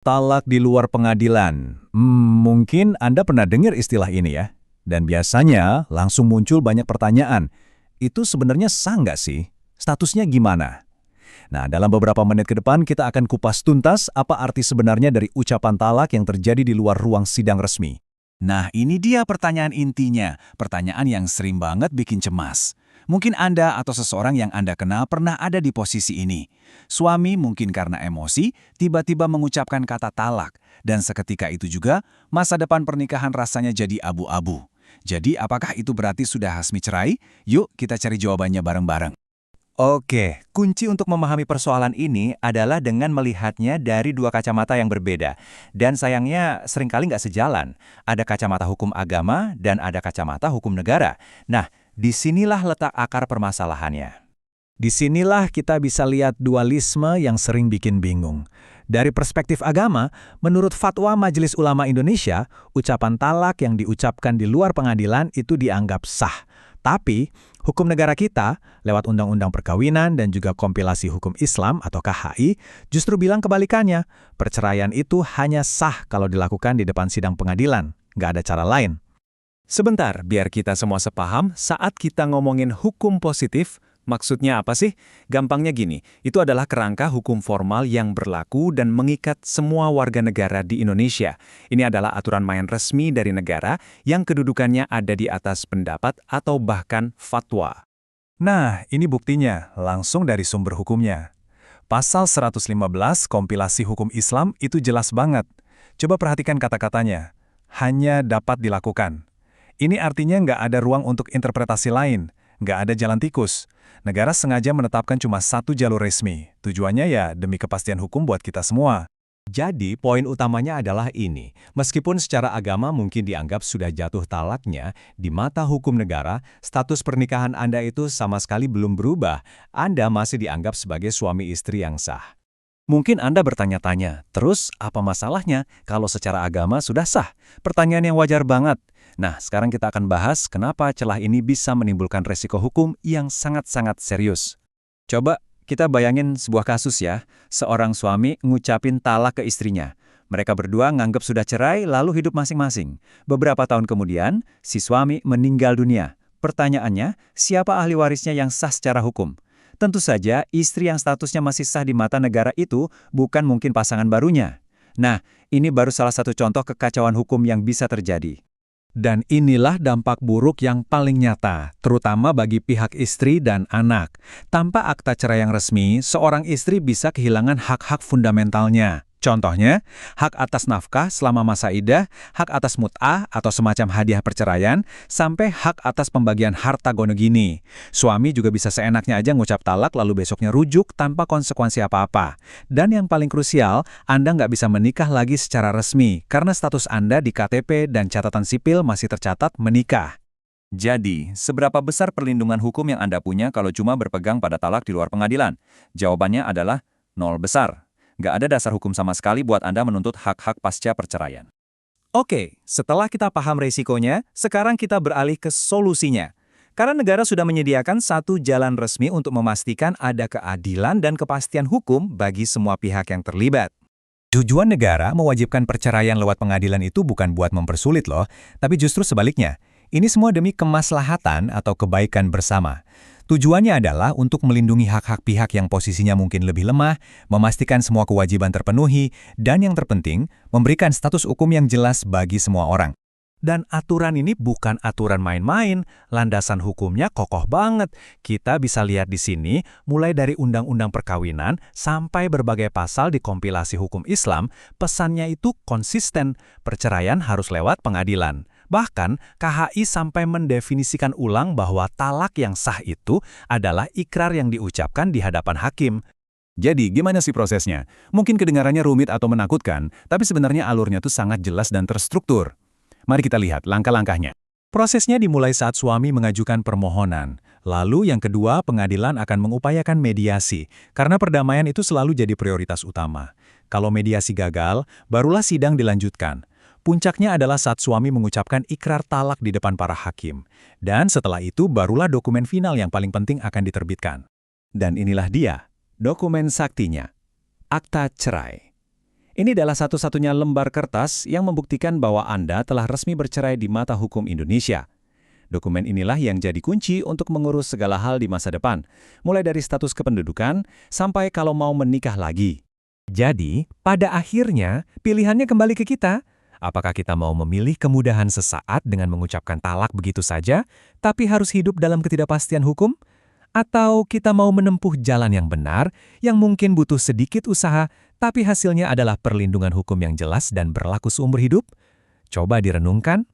Talak di luar pengadilan. Mungkin Anda pernah dengar istilah ini ya. Dan biasanya langsung muncul banyak pertanyaan. Itu sebenarnya sah nggak sih? Statusnya gimana? Nah, dalam beberapa menit ke depan kita akan kupas tuntas apa arti sebenarnya dari ucapan talak yang terjadi di luar ruang sidang resmi. Nah, ini dia pertanyaan intinya. Pertanyaan yang sering banget bikin cemas. Mungkin Anda atau seseorang yang Anda kenal pernah ada di posisi ini. Suami mungkin karena emosi, tiba-tiba mengucapkan kata talak. Dan seketika itu juga, masa depan pernikahan rasanya jadi abu-abu. Jadi apakah itu berarti sudah hasmi cerai? Yuk kita cari jawabannya bareng-bareng. Oke, kunci untuk memahami persoalan ini adalah dengan melihatnya dari dua kacamata yang berbeda. Dan sayangnya seringkali nggak sejalan. Ada kacamata hukum agama dan ada kacamata hukum negara. Nah, disinilah letak akar permasalahannya. Disinilah kita bisa lihat dualisme yang sering bikin bingung. Dari perspektif agama, menurut Fatwa Majelis Ulama Indonesia, ucapan talak yang diucapkan di luar pengadilan itu dianggap sah. Tapi, hukum negara kita, lewat Undang-Undang Perkawinan dan juga Kompilasi Hukum Islam atau KHI, justru bilang kebalikannya. Perceraian itu hanya sah kalau dilakukan di depan sidang pengadilan. Nggak ada cara lain. Sebentar, biar kita semua sepaham, saat kita ngomongin hukum positif, maksudnya apa sih? Gampangnya gini, itu adalah kerangka hukum formal yang berlaku dan mengikat semua warga negara di Indonesia. Ini adalah aturan main resmi dari negara yang kedudukannya ada di atas pendapat atau bahkan fatwa. Nah, ini buktinya, langsung dari sumber hukumnya. Pasal 115 Kompilasi Hukum Islam itu jelas banget. Coba perhatikan kata-katanya. Hanya dapat dilakukan. Ini artinya nggak ada ruang untuk interpretasi lain, nggak ada jalan tikus. Negara sengaja menetapkan cuma satu jalur resmi. Tujuannya ya demi kepastian hukum buat kita semua. Jadi, poin utamanya adalah ini. Meskipun secara agama mungkin dianggap sudah jatuh talaknya, di mata hukum negara, status pernikahan Anda itu sama sekali belum berubah. Anda masih dianggap sebagai suami istri yang sah. Mungkin Anda bertanya-tanya, terus apa masalahnya kalau secara agama sudah sah? Pertanyaan yang wajar banget. Nah, sekarang kita akan bahas kenapa celah ini bisa menimbulkan resiko hukum yang sangat-sangat serius. Coba kita bayangin sebuah kasus ya, seorang suami ngucapin talak ke istrinya. Mereka berdua nganggep sudah cerai lalu hidup masing-masing. Beberapa tahun kemudian, si suami meninggal dunia. Pertanyaannya, siapa ahli warisnya yang sah secara hukum? Tentu saja, istri yang statusnya masih sah di mata negara itu bukan mungkin pasangan barunya. Nah, ini baru salah satu contoh kekacauan hukum yang bisa terjadi. Dan inilah dampak buruk yang paling nyata, terutama bagi pihak istri dan anak. Tanpa akta cerai yang resmi, seorang istri bisa kehilangan hak-hak fundamentalnya. Contohnya, hak atas nafkah selama masa iddah, hak atas mut'ah atau semacam hadiah perceraian, sampai hak atas pembagian harta gonogini. Suami juga bisa seenaknya aja ngucap talak lalu besoknya rujuk tanpa konsekuensi apa-apa. Dan yang paling krusial, Anda nggak bisa menikah lagi secara resmi, karena status Anda di KTP dan catatan sipil masih tercatat menikah. Jadi, seberapa besar perlindungan hukum yang Anda punya kalau cuma berpegang pada talak di luar pengadilan? Jawabannya adalah 0 besar. Nggak ada dasar hukum sama sekali buat Anda menuntut hak-hak pasca perceraian. Oke, setelah kita paham resikonya, sekarang kita beralih ke solusinya. Karena negara sudah menyediakan satu jalan resmi untuk memastikan ada keadilan dan kepastian hukum bagi semua pihak yang terlibat. Tujuan negara mewajibkan perceraian lewat pengadilan itu bukan buat mempersulit loh, tapi justru sebaliknya. Ini semua demi kemaslahatan atau kebaikan bersama. Tujuannya adalah untuk melindungi hak-hak pihak yang posisinya mungkin lebih lemah, memastikan semua kewajiban terpenuhi, dan yang terpenting, memberikan status hukum yang jelas bagi semua orang. Dan aturan ini bukan aturan main-main, landasan hukumnya kokoh banget. Kita bisa lihat di sini, mulai dari Undang-Undang Perkawinan sampai berbagai pasal di Kompilasi Hukum Islam, pesannya itu konsisten, perceraian harus lewat pengadilan. Bahkan, KHI sampai mendefinisikan ulang bahwa talak yang sah itu adalah ikrar yang diucapkan di hadapan hakim. Jadi, gimana sih prosesnya? Mungkin kedengarannya rumit atau menakutkan, tapi sebenarnya alurnya tuh sangat jelas dan terstruktur. Mari kita lihat langkah-langkahnya. Prosesnya dimulai saat suami mengajukan permohonan. Lalu yang kedua, pengadilan akan mengupayakan mediasi, karena perdamaian itu selalu jadi prioritas utama. Kalau mediasi gagal, barulah sidang dilanjutkan. Puncaknya adalah saat suami mengucapkan ikrar talak di depan para hakim. Dan setelah itu barulah dokumen final yang paling penting akan diterbitkan. Dan inilah dia, dokumen saktinya. Akta cerai. Ini adalah satu-satunya lembar kertas yang membuktikan bahwa Anda telah resmi bercerai di mata hukum Indonesia. Dokumen inilah yang jadi kunci untuk mengurus segala hal di masa depan, mulai dari status kependudukan sampai kalau mau menikah lagi. Jadi, pada akhirnya, pilihannya kembali ke kita. Apakah kita mau memilih kemudahan sesaat dengan mengucapkan talak begitu saja, tapi harus hidup dalam ketidakpastian hukum? Atau kita mau menempuh jalan yang benar, yang mungkin butuh sedikit usaha, tapi hasilnya adalah perlindungan hukum yang jelas dan berlaku seumur hidup? Coba direnungkan.